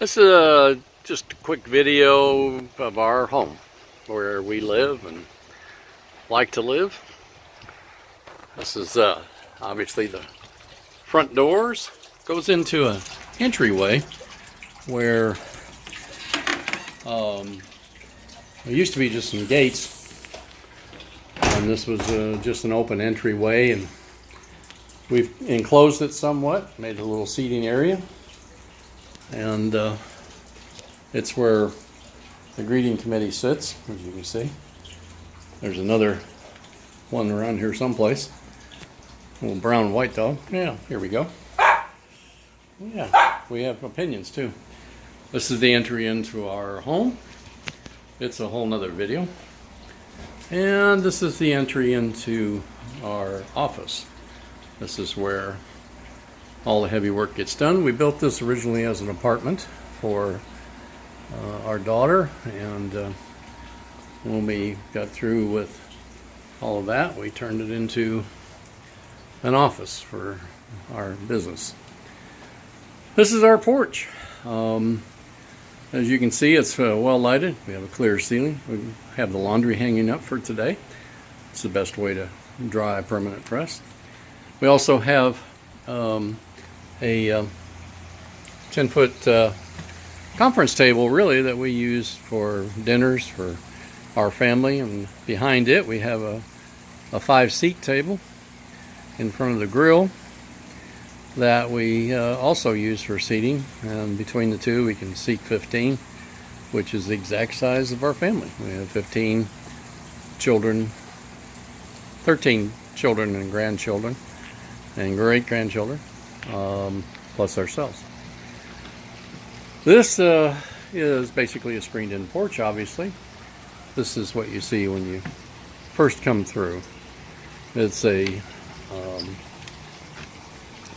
This is just a quick video of our home, where we live and like to live. This is obviously the front doors. Goes into an entryway where there used to be just some gates, and this was just an open entryway, and we've enclosed it somewhat, made a little seating area. And it's where the greeting committee sits, as you can see. There's another one around here someplace. A little brown and white dog. Yeah, here we go. Yeah, we have opinions too. This is the entry into our home. It's a whole nother video. And this is the entry into our office. This is where all the heavy work gets done. We built this originally as an apartment for our daughter, and when we got through with all of that, we turned it into an office for our business. This is our porch. As you can see, it's well lighted. We have a clear ceiling. We have the laundry hanging up for today. It's the best way to dry a permanent press. We also have a 10-foot conference table, really, that we use for dinners for our family, and behind it we have a 5-seat table in front of the grill that we also use for seating, and between the two we can seat 15, which is the exact size of our family. We have 15 children, 13 children and grandchildren and great-grandchildren, plus ourselves. This is basically a screened-in porch, obviously. This is what you see when you first come through. It's a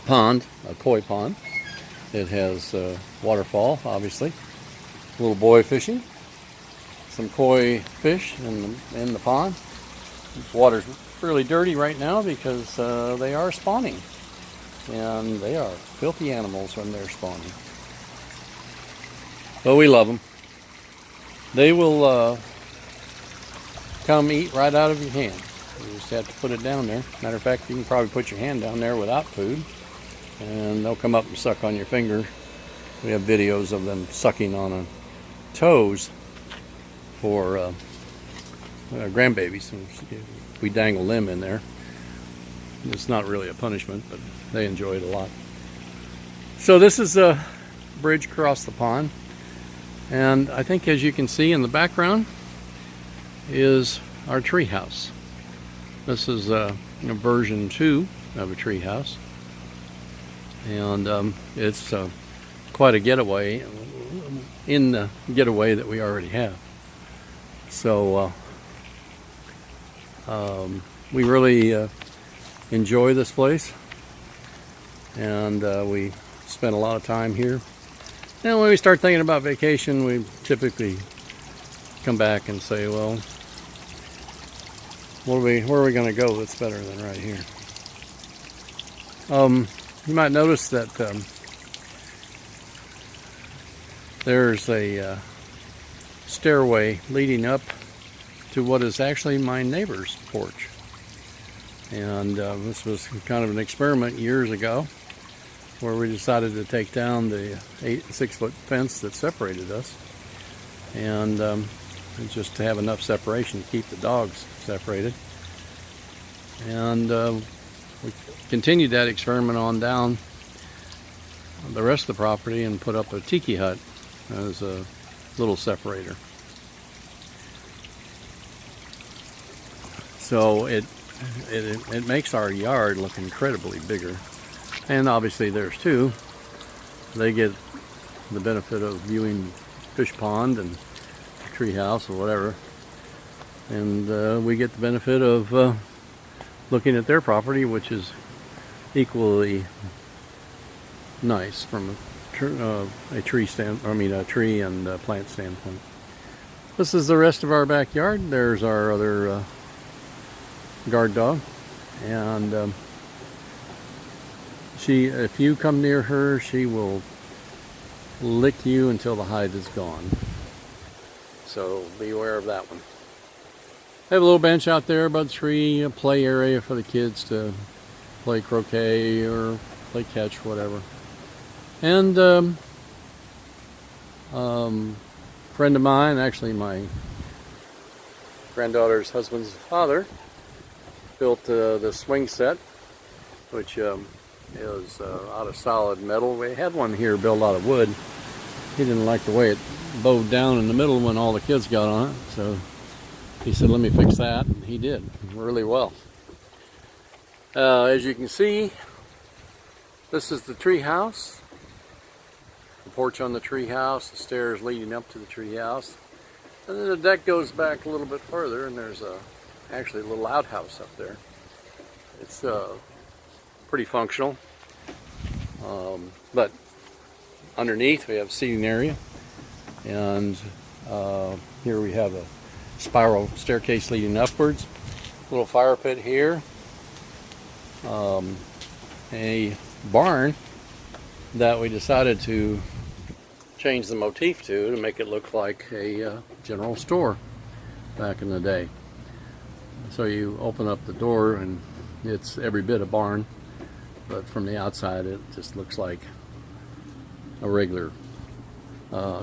pond, a koi pond. It has a waterfall, obviously. A little boy fishing. Some koi fish in the pond. The water's really dirty right now because they are spawning. And they are filthy animals when they're spawning. But we love them. They will come eat right out of your hand. You just have to put it down there. Matter of fact, you can probably put your hand down there without food, and they'll come up and suck on your finger. We have videos of them sucking on toes for grandbabies. We dangle them in there. It's not really a punishment, but they enjoy it a lot. So this is a bridge across the pond, and I think, as you can see in the background, is our tree house. This is version 2 of a tree house, and it's quite a getaway in the getaway that we already have. So we really enjoy this place, and we spend a lot of time here. And when we start thinking about vacation, we typically come back and say, well, where are we going to go that's better than right here? You might notice that there's a stairway leading up to what is actually my neighbor's porch. And this was kind of an experiment years ago, where we decided to take down the 6-foot fence that separated us, and just to have enough separation to keep the dogs separated. And we continued that experiment on down the rest of the property and put up a tiki hut as a little separator. So it makes our yard look incredibly bigger. And obviously there's two. They get the benefit of viewing fish pond and tree house or whatever, and we get the benefit of looking at their property, which is equally nice from a tree and plant standpoint. This is the rest of our backyard. There's our other guard dog, and if you come near her, she will lick you until the hide is gone. So beware of that one. I have a little bench out there by the tree, a play area for the kids to play croquet or play catch, whatever. And friend of mine, actually my granddaughter's husband's father, built the swing set, which is out of solid metal. We had one here built out of wood. He didn't like the way it bowed down in the middle when all the kids got on it, so he said, let me fix that, and he did really well. As you can see, this is the tree house, the porch on the tree house, the stairs leading up to the tree house, and then the deck goes back a little bit further, and there's actually a little outhouse up there. It's pretty functional, but underneath we have a seating area, and here we have a spiral staircase leading upwards, a little fire pit here, a barn that we decided to change the motif to make it look like a general store back in the day. So you open up the door and it's every bit a barn, but from the outside it just looks like a regular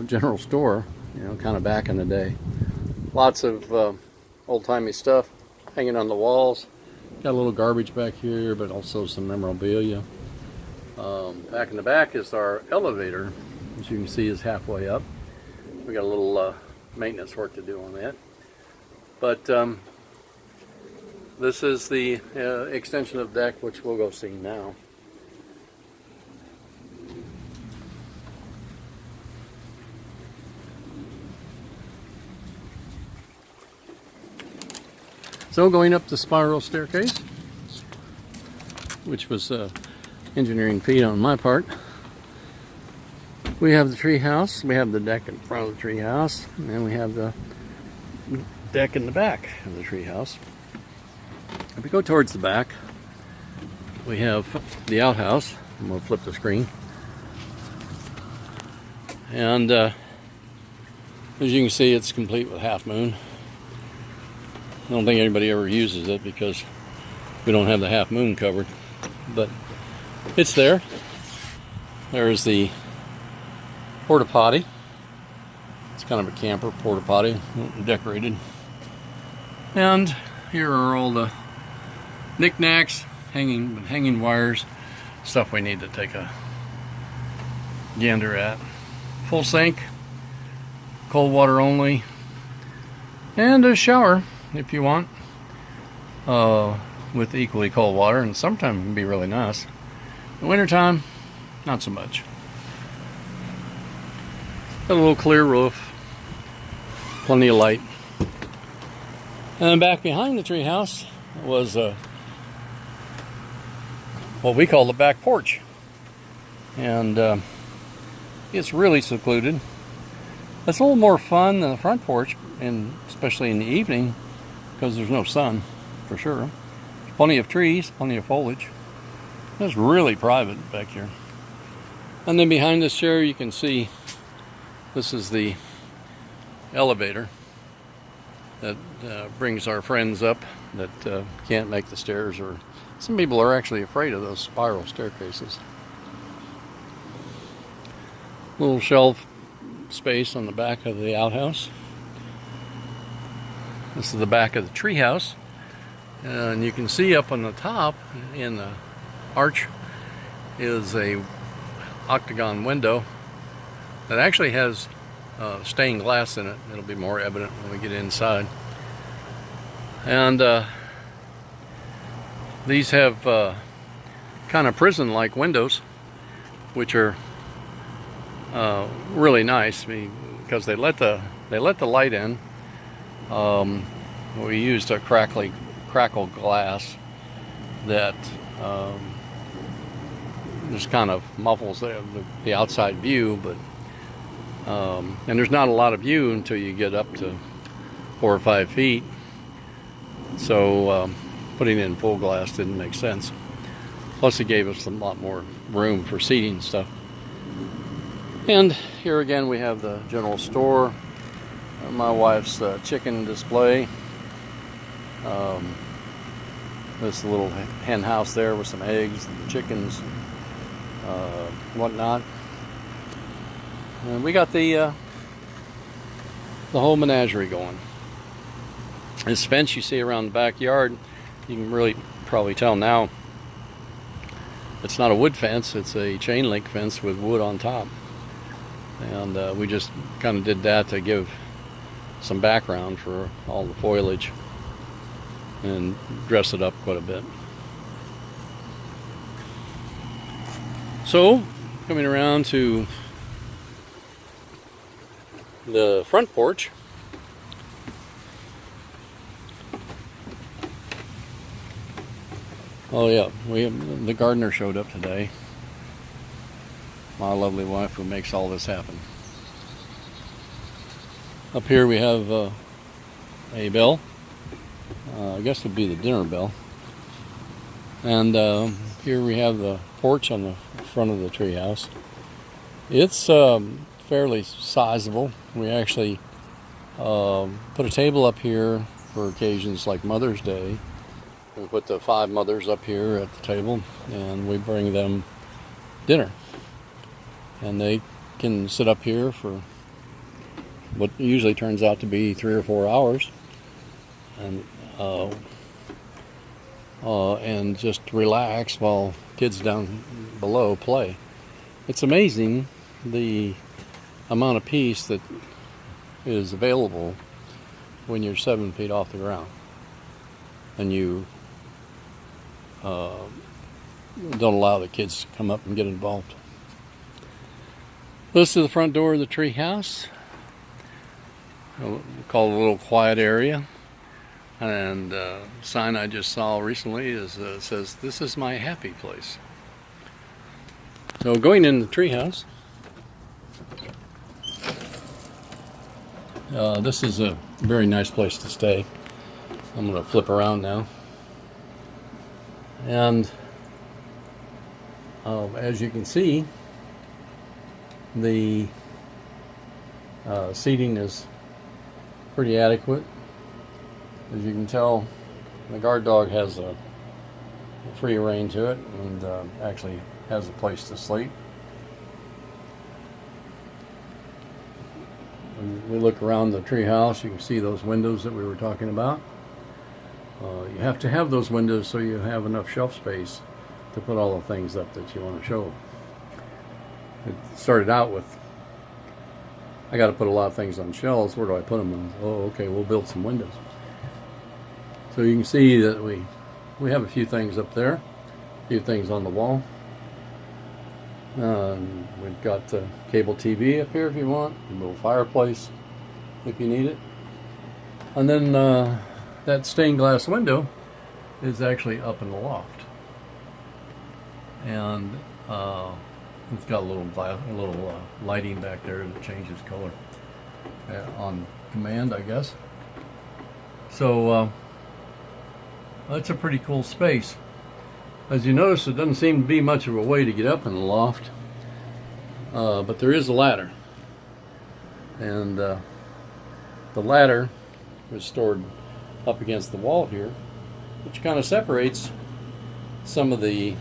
general store, you know, kind of back in the day. Lots of old-timey stuff hanging on the walls. Got a little garbage back here, but also some memorabilia. Back in the back is our elevator, as you can see is halfway up. We got a little maintenance work to do on that. But this is the extension of deck, which we'll go see now. So going up the spiral staircase, which was engineering feat on my part, we have the tree house, we have the deck in front of the tree house, and we have the deck in the back of the tree house. If we go towards the back, we have the outhouse, and we'll flip the screen. And as you can see, it's complete with half moon. I don't think anybody ever uses it because we don't have the half moon covered, but it's there. There's the porta potty. It's kind of a camper porta potty, decorated. And here are all the knickknacks, hanging wires, stuff we need to take a gander at. Full sink, cold water only, and a shower if you want, with equally cold water, and sometimes it can be really nice. In the wintertime, not so much. Got a little clear roof, plenty of light. And back behind the tree house was what we call the back porch. And it's really secluded. It's a little more fun than the front porch, and especially in the evening, because there's no sun, for sure. Plenty of trees, plenty of foliage. It's really private back here. And then behind this chair you can see this is the elevator that brings our friends up that can't make the stairs, or some people are actually afraid of those spiral staircases. Little shelf space on the back of the outhouse. This is the back of the tree house, and you can see up on the top in the arch is a octagon window that actually has stained glass in it. It'll be more evident when we get inside. And these have kind of prison-like windows, which are really nice because they let the light in. We used a crackle glass that just kind of muffles the outside view, but and there's not a lot of view until you get up to 4 or 5 feet. So putting in full glass didn't make sense. Plus, it gave us a lot more room for seating and stuff. And here again we have the general store, my wife's chicken display, this little hen house there with some eggs and chickens, whatnot. And we got the whole menagerie going. This fence you see around the backyard, you can really probably tell now it's not a wood fence, it's a chain link fence with wood on top. And we just kind of did that to give some background for all the foliage and dress it up quite a bit. So, coming around to the front porch, oh yeah, the gardener showed up today. My lovely wife who makes all this happen. Up here we have a bell. I guess it would be the dinner bell. And here we have the porch on the front of the treehouse. It's fairly sizable. We actually put a table up here for occasions like Mother's Day. We put the 5 mothers up here at the table and we bring them dinner. And they can sit up here for what usually turns out to be 3 or 4 hours and just relax while kids down below play. It's amazing the amount of peace that is available when you're 7 feet off the ground and you don't allow the kids to come up and get involved. This is the front door of the tree house. Called a little quiet area. And the sign I just saw recently says, "This is my happy place." So going in the tree house, this is a very nice place to stay. I'm going to flip around now. And as you can see, the seating is pretty adequate. As you can tell, the guard dog has a free rein to it and actually has a place to sleep. When we look around the tree house, you can see those windows that we were talking about. You have to have those windows so you have enough shelf space to put all the things up that you want to show. It started out with, I got to put a lot of things on shelves. Where do I put them? And, oh, okay, we'll build some windows. So you can see that we have a few things up there, a few things on the wall. We've got cable TV up here if you want, a little fireplace if you need it. And then that stained glass window is actually up in the loft. And it's got a little lighting back there that changes color on command, I guess. So that's a pretty cool space. As you notice, it doesn't seem to be much of a way to get up in the loft, but there is a ladder. And the ladder is stored up against the wall here, which kind of separates some of the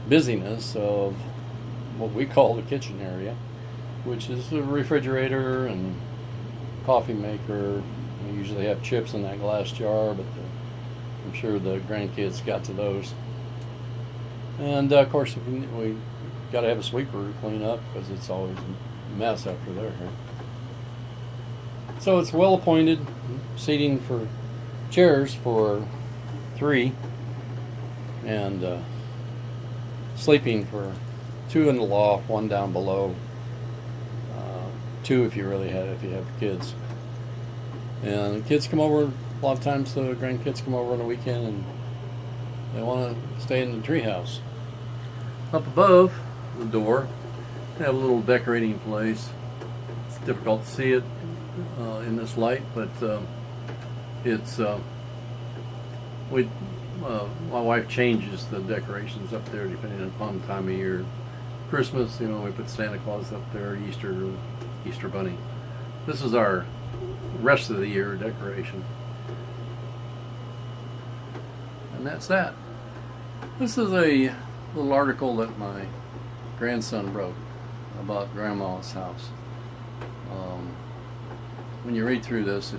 busyness of what we call the kitchen area, which is the refrigerator and coffee maker. We usually have chips in that glass jar, but I'm sure the grandkids got to those. And of course, we got to have a sweeper to clean up because it's always a mess after they're here. So it's well appointed seating for chairs for 3 and sleeping for 2 in the loft, 1 down below, 2 if you have kids. And the kids come over, a lot of times the grandkids come over on the weekend and they want to stay in the treehouse. Up above the door, they have a little decorating place. It's difficult to see it in this light, but it's my wife changes the decorations up there depending upon the time of year. Christmas, we put Santa Claus up there, Easter Bunny. This is our rest of the year decoration. And that's that. This is a little article that my grandson wrote about Grandma's house. When you read through this,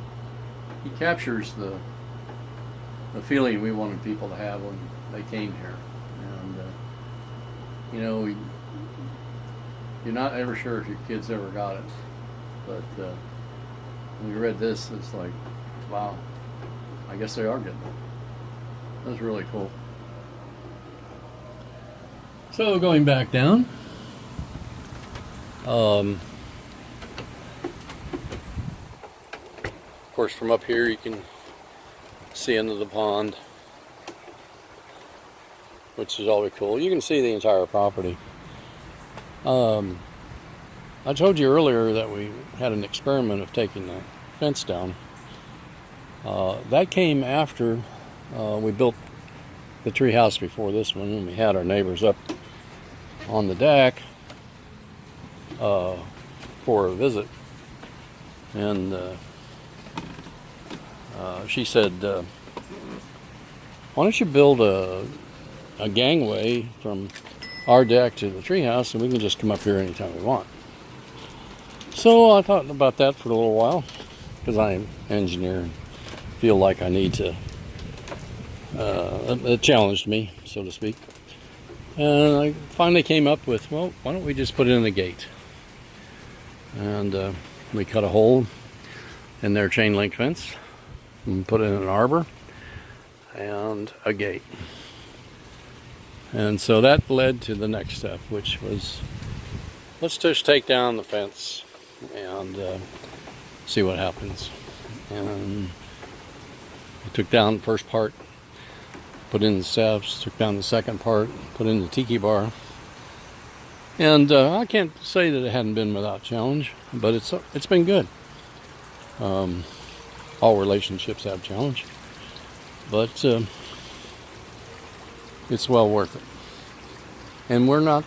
he captures the feeling we wanted people to have when they came here. And you're not ever sure if your kids ever got it, but when you read this, it's like, wow, I guess they are getting it. That's really cool. So going back down, of course from up here you can see into the pond, which is always cool. You can see the entire property. I told you earlier that we had an experiment of taking the fence down. That came after we built the tree house before this one, and we had our neighbors up on the deck for a visit. And she said, why don't you build a gangway from our deck to the treehouse, and we can just come up here anytime we want. So I thought about that for a little while, because I'm an engineer and feel like I need to, it challenged me, so to speak. And I finally came up with, well, why don't we just put in a gate? And we cut a hole in their chain link fence and put in an arbor and a gate. And so that led to the next step, which was, let's just take down the fence and see what happens. And we took down the first part, put in the steps, took down the second part, put in the tiki bar. And I can't say that it hadn't been without challenge, but it's been good. All relationships have challenge, but it's well worth it. And we're not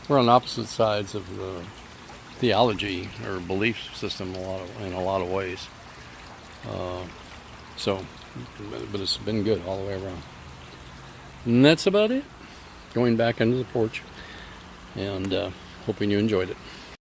we're on opposite sides of the theology or belief system in a lot of ways. But it's been good all the way around. And that's about it. Going back into the porch, and hoping you enjoyed it.